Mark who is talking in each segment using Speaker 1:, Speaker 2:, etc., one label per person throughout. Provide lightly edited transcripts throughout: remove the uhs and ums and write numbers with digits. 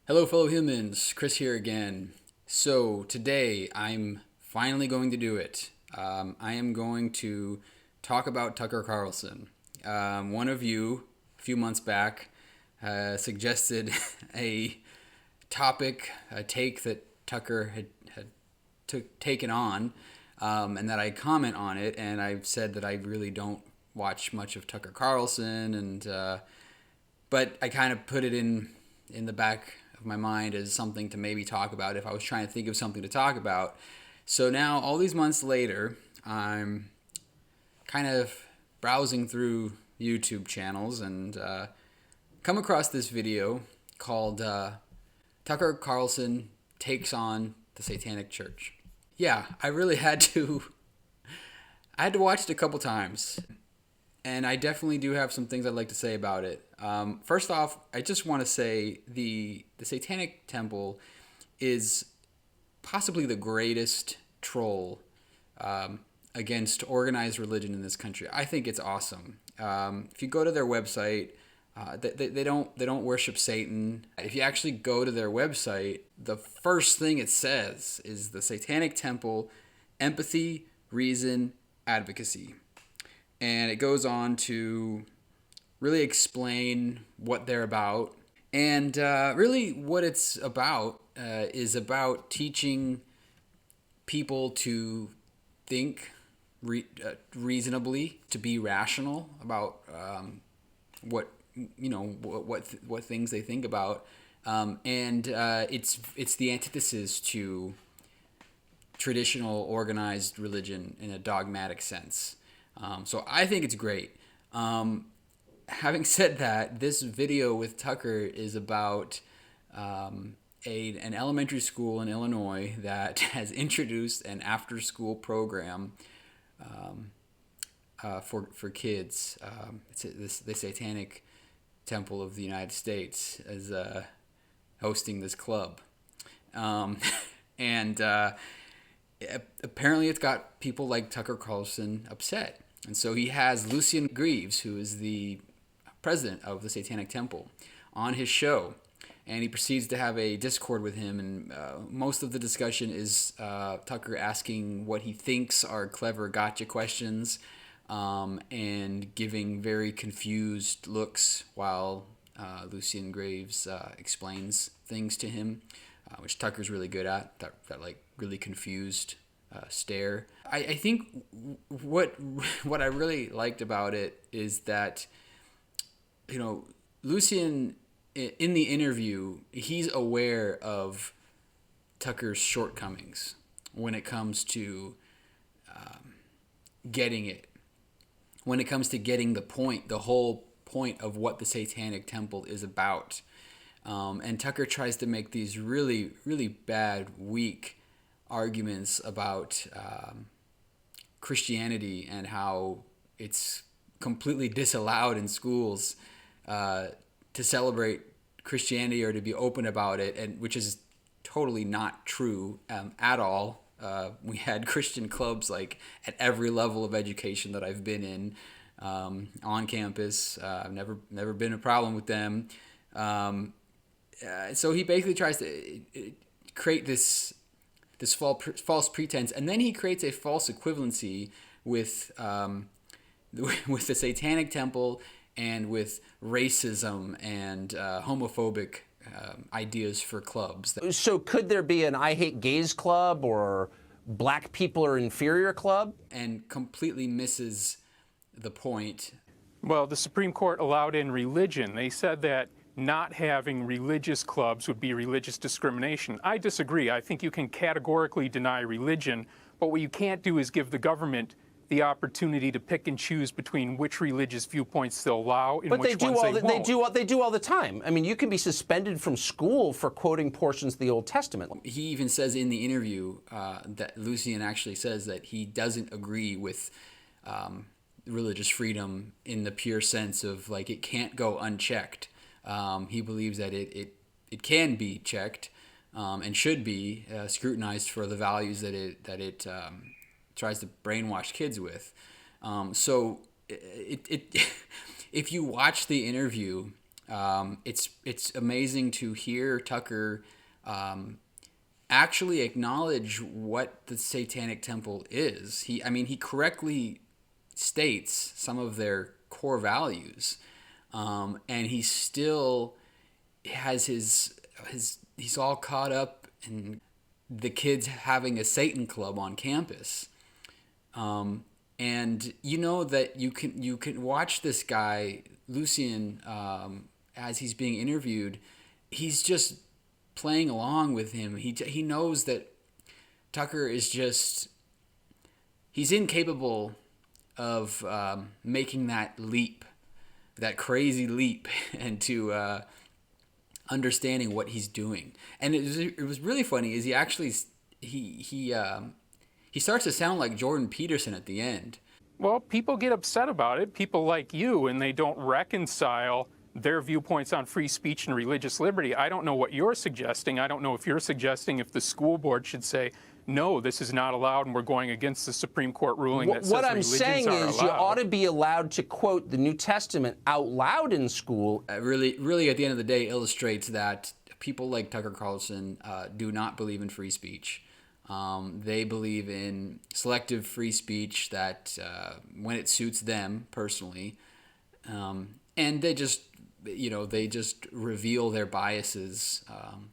Speaker 1: Hello, fellow humans. Chris here again. So, today I'm finally going to do it. I am going to talk about Tucker Carlson. One of you, a few months back, suggested a topic, a take that Tucker had taken on, and that I comment on it. And I've said that I really don't watch much of Tucker Carlson, but I kind of put it in the back of my mind as something to maybe talk about if I was trying to think of something to talk about. So now, all these months later, I'm kind of browsing through YouTube channels and come across this video called Tucker Carlson Takes on the Satanic Church. Yeah, I really had to. I had to watch it a couple times, and I definitely do have some things I'd like to say about it. First off, I just want to say the Satanic Temple is possibly the greatest troll against organized religion in this country. I think it's awesome. If you go to their website, they don't worship Satan. If you actually go to their website, the first thing it says is the Satanic Temple, empathy, reason, advocacy. And it goes on to really explain what they're about. And really what it's about is about teaching people to think reasonably, to be rational about what what things they think about, and it's the antithesis to traditional organized religion in a dogmatic sense. So I think it's great. Having said that, this video with Tucker is about an elementary school in Illinois that has introduced an after-school program for kids. It's the Satanic Temple of the United States is hosting this club, and apparently it's got people like Tucker Carlson upset. And so he has Lucifer Graves, who is the president of the Satanic Temple, on his show. And he proceeds to have a discord with him. And most of the discussion is Tucker asking what he thinks are clever gotcha questions and giving very confused looks while Lucifer Graves explains things to him, which Tucker's really good at, that like really confused stare. I think what I really liked about it is that, Lucian, in the interview, he's aware of Tucker's shortcomings when it comes to getting it, when it comes to getting the whole point of what the Satanic Temple is about. And Tucker tries to make these really, really bad, weak arguments about Christianity and how it's completely disallowed in schools to celebrate Christianity or to be open about it, and which is totally not true at all. We had Christian clubs like at every level of education that I've been in on campus. I've never been a problem with them. So he basically tries to create this false pretense, and then he creates a false equivalency with the Satanic Temple and with racism and homophobic ideas for clubs.
Speaker 2: So could there be an I hate gays club or black people are inferior club?
Speaker 1: And completely misses the point.
Speaker 3: Well, the Supreme Court allowed in religion. They said that not having religious clubs would be religious discrimination. I disagree. I think you can categorically deny religion, but what you can't do is give the government the opportunity to pick and choose between which religious viewpoints they'll allow and which ones they won't.
Speaker 2: They do all the time. I mean, you can be suspended from school for quoting portions of the Old Testament.
Speaker 1: He even says in the interview that Lucian actually says that he doesn't agree with religious freedom in the pure sense of like it can't go unchecked. He believes that it can be checked and should be scrutinized for the values that it tries to brainwash kids with. So if you watch the interview, It's amazing to hear Tucker actually acknowledge what the Satanic Temple is. He correctly states some of their core values, and he still has he's all caught up in the kids having a Satan club on campus. And you know that you can watch this guy Lucian, as he's being interviewed. He's just playing along with him. He knows that Tucker is just, he's incapable of making that leap, that crazy leap into understanding what he's doing. And it was really funny. Is he starts to sound like Jordan Peterson at the end.
Speaker 3: Well, people get upset about it, people like you, and they don't reconcile their viewpoints on free speech and religious liberty. I don't know what you're suggesting. I don't know if you're suggesting if the school board should say, no, this is not allowed, and we're going against the Supreme Court ruling that says
Speaker 2: what I'm
Speaker 3: religions
Speaker 2: saying
Speaker 3: are
Speaker 2: is
Speaker 3: allowed.
Speaker 2: you ought to be allowed to quote the New Testament out loud in school.
Speaker 1: Really, at the end of the day, illustrates that people like Tucker Carlson do not believe in free speech. They believe in selective free speech that when it suits them personally, and they just reveal their biases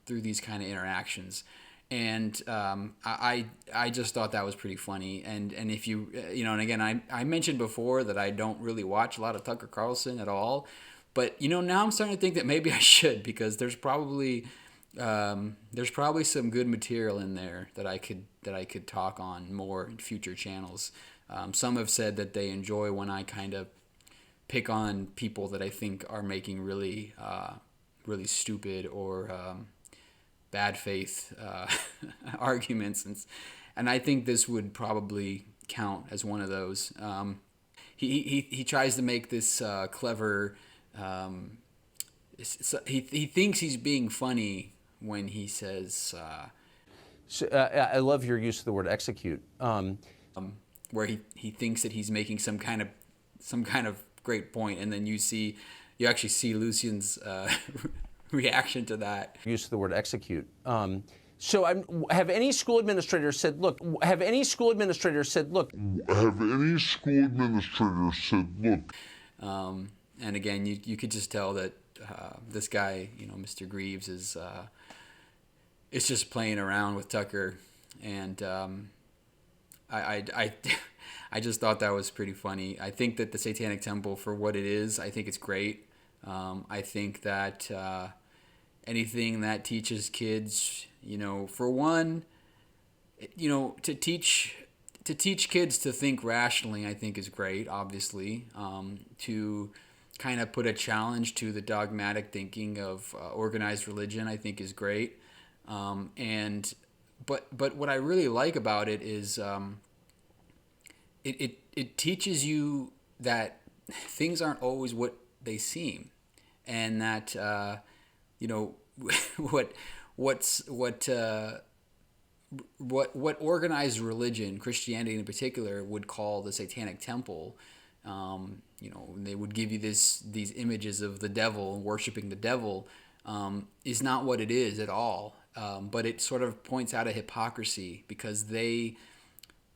Speaker 1: through these kind of interactions. And I just thought that was pretty funny. And if and again, I mentioned before that I don't really watch a lot of Tucker Carlson at all, but now I'm starting to think that maybe I should, because there's probably some good material in there that I could talk on more in future channels. Some have said that they enjoy when I kind of pick on people that I think are making really stupid or bad faith arguments, and I think this would probably count as one of those. He tries to make this clever. He thinks he's being funny when he says.
Speaker 2: I love your use of the word execute.
Speaker 1: Where he thinks that he's making some kind of great point, and then you actually see Lucian's reaction to that.
Speaker 2: Use of the word execute. So have any school administrators said, look? Have any school administrators said, look?
Speaker 1: And again, you could just tell that this guy, Mr. Greaves, is just playing around with Tucker, and I just thought that was pretty funny. I think that the Satanic Temple, for what it is, I think it's great. I think that anything that teaches kids, for one, to teach kids to think rationally, I think is great, obviously. To kind of put a challenge to the dogmatic thinking of organized religion, I think is great. But what I really like about it is it teaches you that things aren't always what they seem, and that what organized religion, Christianity in particular, would call the Satanic Temple. They would give you these images of the devil and worshiping the devil, is not what it is at all. But it sort of points out a hypocrisy, because they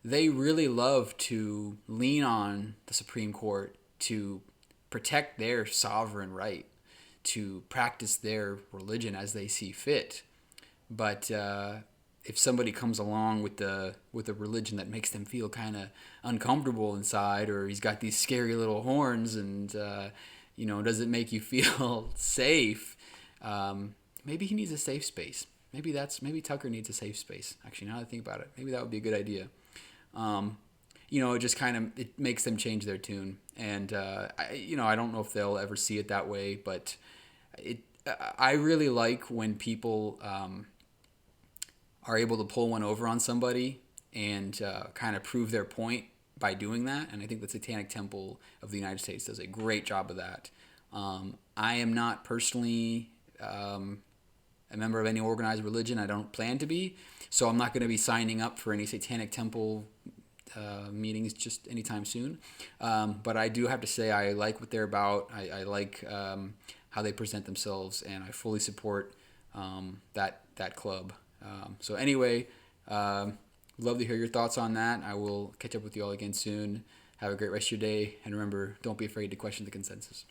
Speaker 1: really love to lean on the Supreme Court to protect their sovereign right to practice their religion as they see fit. But if somebody comes along with a religion that makes them feel kind of uncomfortable inside, or he's got these scary little horns and doesn't make you feel safe, maybe he needs a safe space. Maybe Tucker needs a safe space. Actually, now that I think about it, maybe that would be a good idea. It just it makes them change their tune, and I don't know if they'll ever see it that way, but I really like when people are able to pull one over on somebody and kind of prove their point by doing that, and I think the Satanic Temple of the United States does a great job of that. I am not personally a member of any organized religion. I don't plan to be, so I'm not going to be signing up for any Satanic Temple meetings just anytime soon. But I do have to say I like what they're about. I like how they present themselves, and I fully support that club. So anyway, love to hear your thoughts on that. I will catch up with you all again soon. Have a great rest of your day, and remember, don't be afraid to question the consensus.